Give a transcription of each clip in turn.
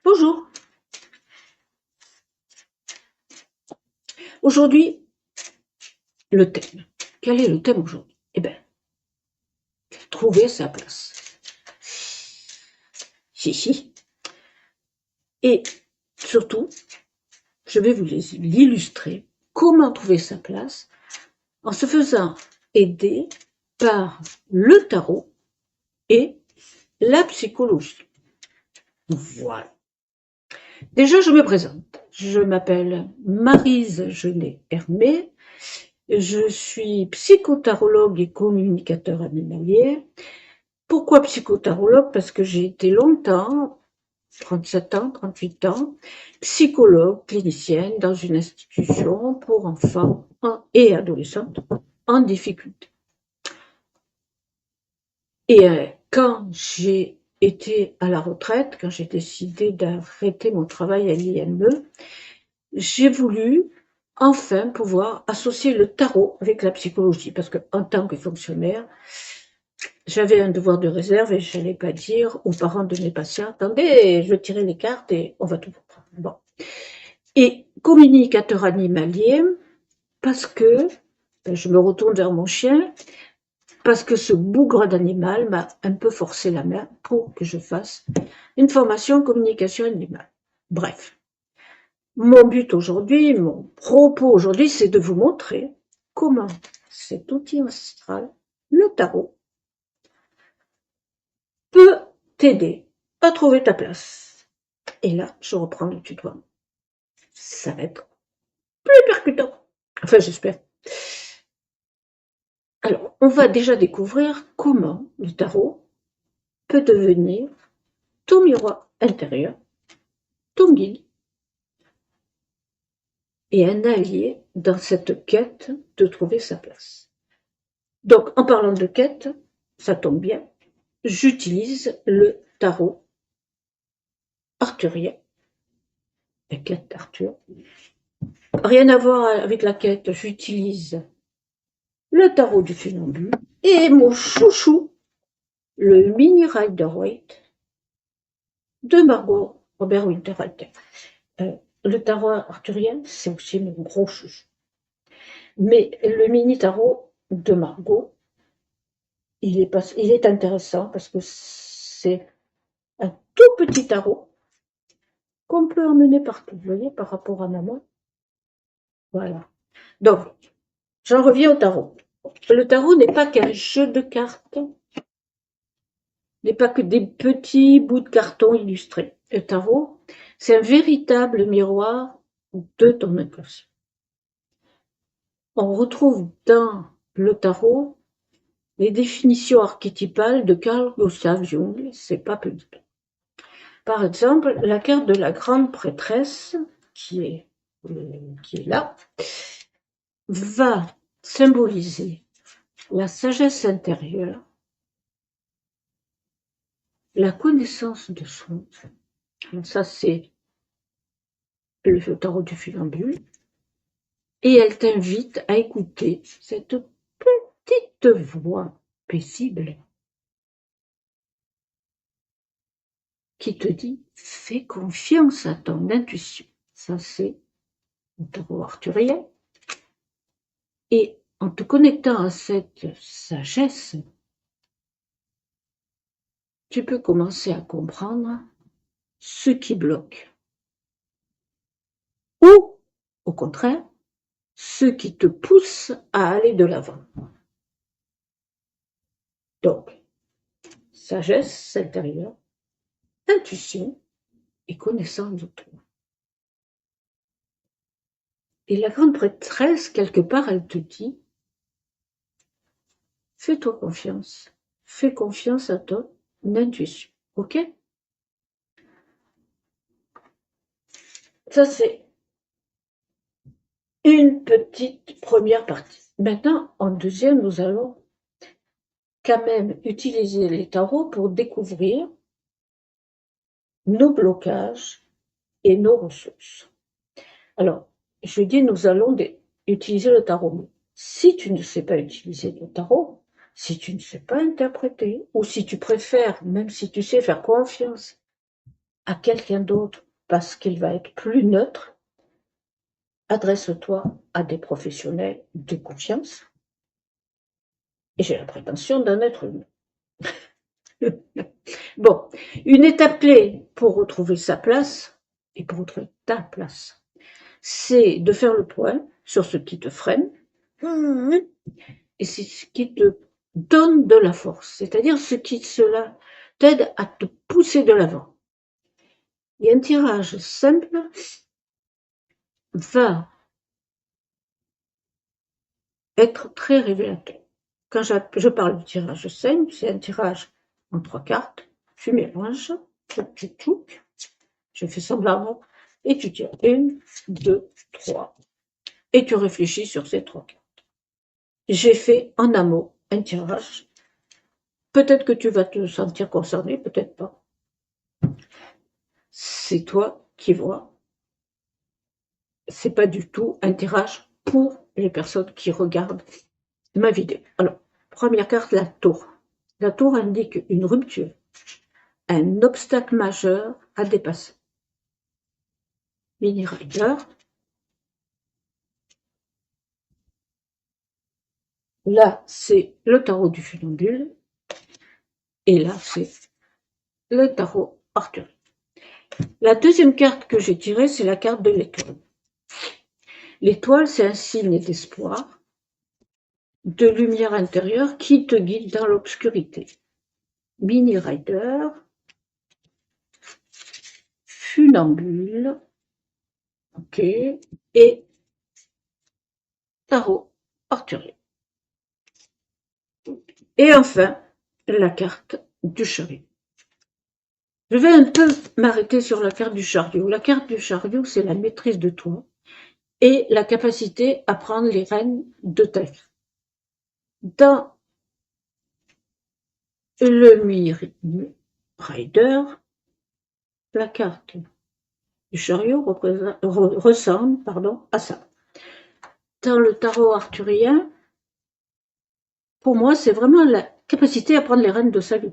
Bonjour. Aujourd'hui, le thème. Quel est le thème aujourd'hui? Eh bien, trouver sa place. Si. Et surtout, je vais vous l'illustrer. Comment trouver sa place en se faisant aider par le tarot et la psychologie. Voilà. Déjà, je me présente. Je m'appelle Maryse Genet-Hermé. Je suis psychotarologue et communicateur animalier. Pourquoi psychotarologue? Parce que j'ai été longtemps, 37 ans, 38 ans, psychologue clinicienne dans une institution pour enfants et adolescents en difficulté. Et quand j'ai été à la retraite, quand j'ai décidé d'arrêter mon travail à l'IME, j'ai voulu enfin pouvoir associer le tarot avec la psychologie, parce qu'en tant que fonctionnaire, j'avais un devoir de réserve et je n'allais pas dire aux parents de mes patients, attendez, je vais tirer les cartes et on va tout comprendre. Bon. Et communicateur animalier, parce que, je me retourne vers mon chien, parce que ce bougre d'animal m'a un peu forcé la main pour que je fasse une formation communication animale. Bref. Mon but aujourd'hui, mon propos aujourd'hui, c'est de vous montrer comment cet outil ancestral, le tarot, peut t'aider à trouver ta place. Et là, je reprends le tutoiement. Ça va être plus percutant. Enfin, j'espère. Alors, on va déjà découvrir comment le tarot peut devenir ton miroir intérieur, ton guide, et un allié dans cette quête de trouver sa place. Donc, en parlant de quête, ça tombe bien, j'utilise le tarot arthurien, la quête d'Arthur. Rien à voir avec la quête, j'utilise le tarot du funambule et mon chouchou, le mini Rider-Waite de Margot Robert Winterhalter. Le tarot arthurien, c'est aussi mon gros chouchou. Mais le mini tarot de Margot, il est intéressant parce que c'est un tout petit tarot qu'on peut emmener partout, vous voyez, par rapport à ma main. Voilà. Donc, j'en reviens au tarot. Le tarot n'est pas qu'un jeu de cartes, n'est pas que des petits bouts de carton illustrés. Le tarot, c'est un véritable miroir de ton inconscient. On retrouve dans le tarot les définitions archétypales de Carl Gustav Jung, c'est pas petit. Par exemple, la carte de la grande prêtresse, qui est là, va symboliser la sagesse intérieure, la connaissance de soi. Donc ça, c'est le tarot du funambule. Et elle t'invite à écouter cette petite voix paisible qui te dit « Fais confiance à ton intuition ». Ça, c'est le tarot arthurien. Et en te connectant à cette sagesse, tu peux commencer à comprendre ce qui bloque. Ou, au contraire, ce qui te pousse à aller de l'avant. Donc, sagesse intérieure, intuition et connaissance de toi. Et la grande prêtresse, quelque part, elle te dit, fais-toi confiance, fais confiance à ton intuition, ok? Ça, c'est une petite première partie. Maintenant, en deuxième, nous allons quand même utiliser les tarots pour découvrir nos blocages et nos ressources. Alors, je dis nous allons utiliser le tarot. Si tu ne sais pas utiliser le tarot, si tu ne sais pas interpréter, ou si tu préfères, même si tu sais faire confiance à quelqu'un d'autre parce qu'il va être plus neutre, adresse-toi à des professionnels de confiance. Et j'ai la prétention d'en être une. Bon, une étape clé pour retrouver sa place et pour retrouver ta place, c'est de faire le point sur ce qui te freine et c'est ce qui te donne de la force, c'est-à-dire ce qui cela t'aide à te pousser de l'avant. Et un tirage simple va être très révélateur. Quand je parle de tirage simple, c'est un tirage en 3 cartes, tu mélanges, je fais semblant, et tu tires 1, 2, 3, et tu réfléchis sur ces 3 cartes. J'ai fait en amont un tirage. Peut-être que tu vas te sentir concerné, peut-être pas. C'est toi qui vois. C'est pas du tout un tirage pour les personnes qui regardent ma vidéo. Alors, première carte, la tour. La tour indique une rupture, un obstacle majeur à dépasser. Mini Rider. Là, c'est le tarot du funambule. Et là, c'est le tarot arthurien. La deuxième carte que j'ai tirée, c'est la carte de l'étoile. L'étoile, c'est un signe d'espoir, de lumière intérieure qui te guide dans l'obscurité. Mini Rider, funambule, ok, et tarot arthurien. Et enfin, la carte du chariot. Je vais un peu m'arrêter sur la carte du chariot. La carte du chariot, c'est la maîtrise de toi et la capacité à prendre les rênes de ta vie. Dans le Mini Rider, la carte du chariot ressemble à ça. Dans le tarot arthurien, pour moi, c'est vraiment la capacité à prendre les rênes de sa vie.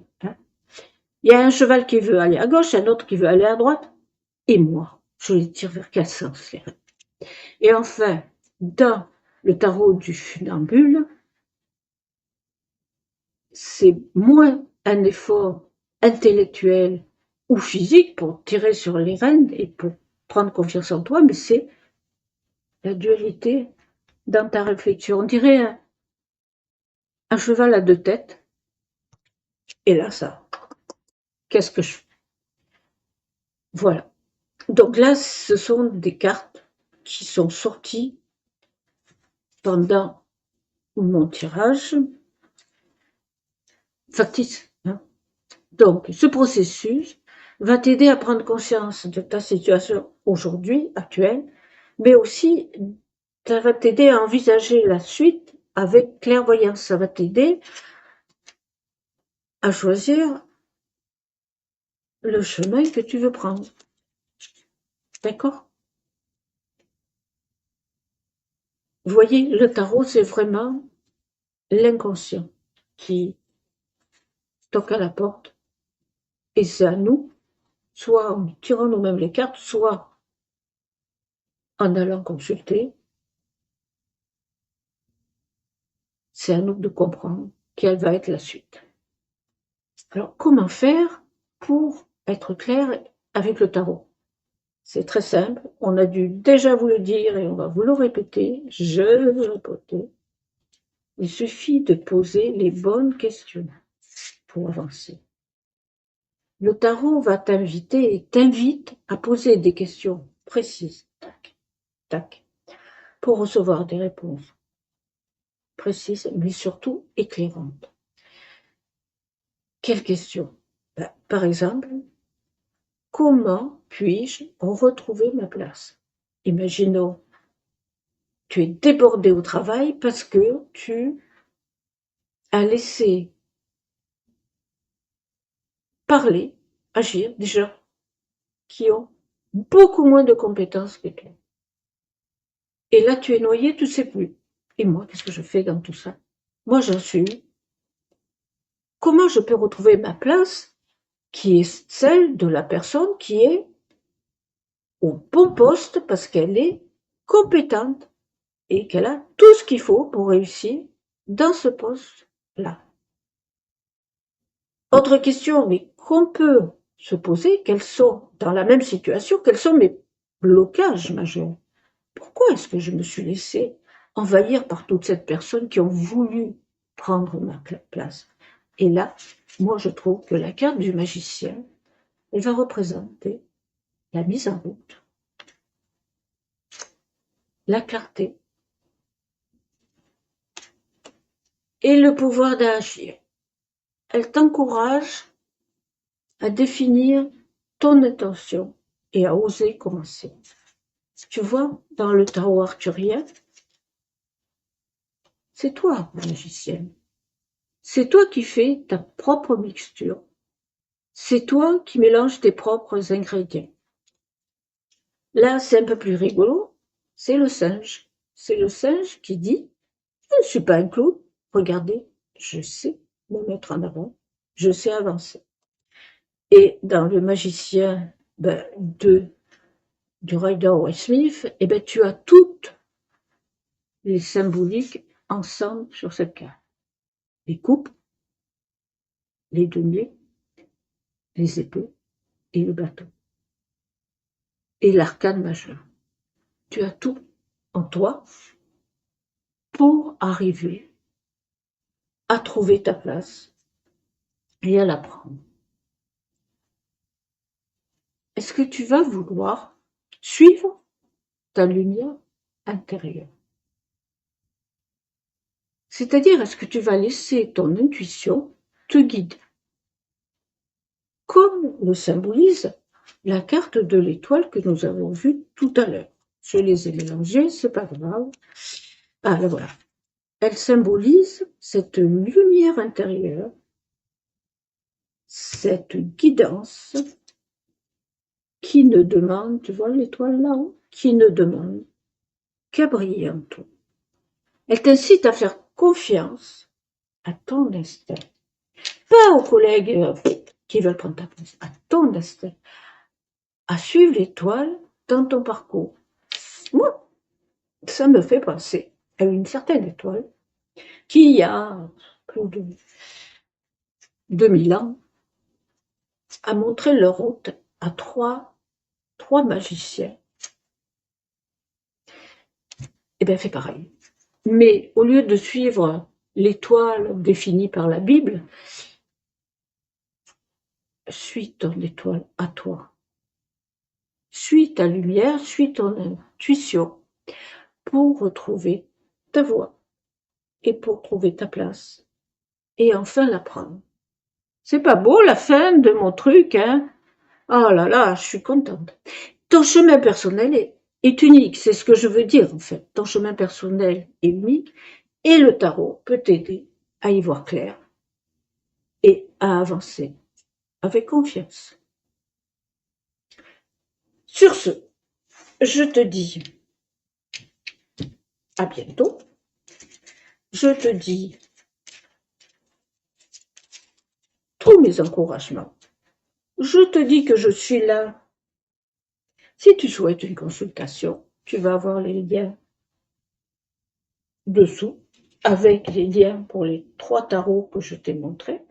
Il y a un cheval qui veut aller à gauche, un autre qui veut aller à droite, et moi, je les tire vers quel sens, les rênes? Et enfin, dans le tarot du funambule, c'est moins un effort intellectuel ou physique pour tirer sur les rênes et pour prendre confiance en toi, mais c'est la dualité dans ta réflexion. On dirait un cheval à 2 têtes. Et là, ça, qu'est-ce que je fais? Voilà. Donc là, ce sont des cartes qui sont sorties pendant mon tirage factice. Donc, ce processus va t'aider à prendre conscience de ta situation aujourd'hui, actuelle, mais aussi ça va t'aider à envisager la suite avec clairvoyance. Ça va t'aider à choisir le chemin que tu veux prendre. D'accord? Vous voyez, le tarot, c'est vraiment l'inconscient qui toque à la porte. Et c'est à nous, soit en tirant nous-mêmes les cartes, soit en allant consulter. C'est à nous de comprendre quelle va être la suite. Alors, comment faire pour être clair avec le tarot? C'est très simple, on a dû déjà vous le dire et on va vous le répéter, je vais vous le répéter. Il suffit de poser les bonnes questions pour avancer. Le tarot va t'inviter et t'invite à poser des questions précises, tac, tac, pour recevoir des réponses précises, mais surtout éclairantes. Quelles questions? Par exemple, comment puis-je retrouver ma place? Imaginons, tu es débordé au travail parce que tu as laissé parler, agir des gens qui ont beaucoup moins de compétences que toi. Et là, tu es noyé, tu ne sais plus. Et moi, qu'est-ce que je fais dans tout ça? Moi, j'en suis. Comment je peux retrouver ma place qui est celle de la personne qui est au bon poste parce qu'elle est compétente et qu'elle a tout ce qu'il faut pour réussir dans ce poste-là. Autre question, mais qu'on peut se poser, quels sont, dans la même situation, quels sont mes blocages majeurs? Pourquoi est-ce que je me suis laissée envahir par toutes ces personnes qui ont voulu prendre ma place? Et là, moi, je trouve que la carte du magicien, elle va représenter la mise en route, la clarté et le pouvoir d'agir. Elle t'encourage à définir ton intention et à oser commencer. Tu vois, dans le tarot arthurien, c'est toi, la magicienne. C'est toi qui fais ta propre mixture. C'est toi qui mélanges tes propres ingrédients. Là, c'est un peu plus rigolo. C'est le singe. C'est le singe qui dit « Je ne suis pas un clown. Regardez, je sais me mettre en avant. Je sais avancer. » Et dans le magicien du Rider-Waite-Smith, tu as toutes les symboliques ensemble sur cette carte. Les coupes, les deniers, les épées et le bateau. Et l'arcane majeur. Tu as tout en toi pour arriver à trouver ta place et à la prendre. Est-ce que tu vas vouloir suivre ta lumière intérieure? C'est-à-dire, est-ce que tu vas laisser ton intuition te guider? Comme le symbolise la carte de l'étoile que nous avons vue tout à l'heure. Je les ai mélangées, c'est pas grave. Ah, là voilà. Elle symbolise cette lumière intérieure, cette guidance qui ne demande, tu vois l'étoile là-haut, qui ne demande qu'à briller en toi. Elle t'incite à faire confiance à ton instinct, pas aux collègues qui veulent prendre ta place, à ton instinct, à suivre l'étoile dans ton parcours. Moi, ça me fait penser à une certaine étoile qui, il y a plus de 2000 ans, a montré leur route à trois magiciens. Eh bien, fais pareil. Mais au lieu de suivre l'étoile définie par la Bible, suis ton étoile à toi. Suis ta lumière, suis ton intuition pour retrouver ta voie et pour trouver ta place et enfin la prendre. C'est pas beau la fin de mon truc, hein? Oh là là, je suis contente. Ton chemin personnel est unique, c'est ce que je veux dire en fait. Ton chemin personnel est unique et le tarot peut t'aider à y voir clair et à avancer avec confiance. Sur ce, je te dis à bientôt. Je te dis tous mes encouragements. Je te dis que je suis là. Si tu souhaites une consultation, tu vas avoir les liens dessous, avec les liens pour les 3 tarots que je t'ai montrés.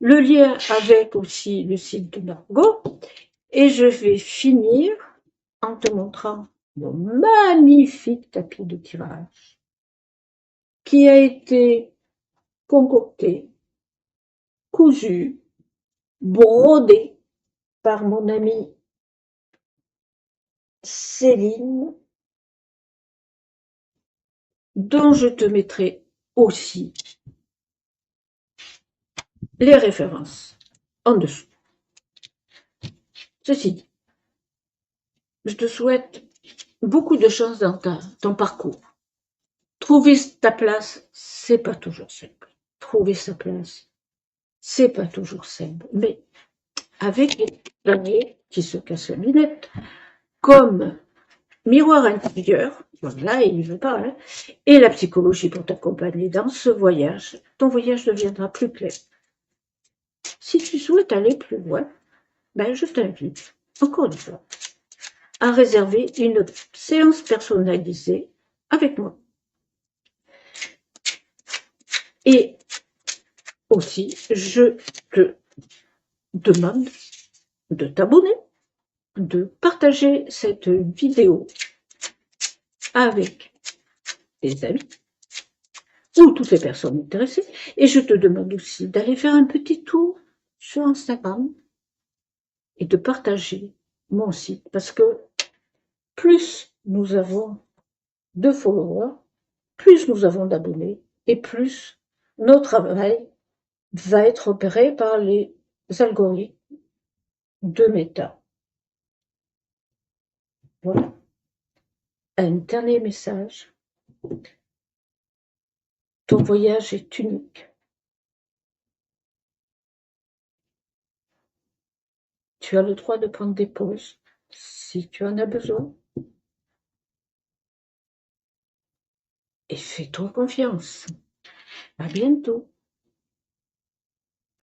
Le lien avec aussi le site de Margot. Et je vais finir en te montrant mon magnifique tapis de tirage qui a été concocté, cousu, brodé par mon amie Céline, dont je te mettrai aussi les références en dessous. Ceci dit, je te souhaite beaucoup de chance dans ton parcours. Trouver ta place, c'est pas toujours simple. Trouver sa place, c'est pas toujours simple. Mais avec les derniers qui se cassent la minette, comme miroir intérieur, voilà, il ne veut pas, hein, et la psychologie pour t'accompagner dans ce voyage, ton voyage deviendra plus clair. Si si tu souhaites aller plus loin, ben je t'invite, encore une fois, à réserver une séance personnalisée avec moi. Et aussi, je te demande de t'abonner, de partager cette vidéo avec tes amis ou toutes les personnes intéressées. Et je te demande aussi d'aller faire un petit tour sur Instagram et de partager mon site, parce que plus nous avons de followers, plus nous avons d'abonnés et plus notre travail va être opéré par les algorithmes de Meta. Voilà. Un dernier message. Ton voyage est unique. Tu as le droit de prendre des pauses si tu en as besoin. Et fais-toi confiance. À bientôt.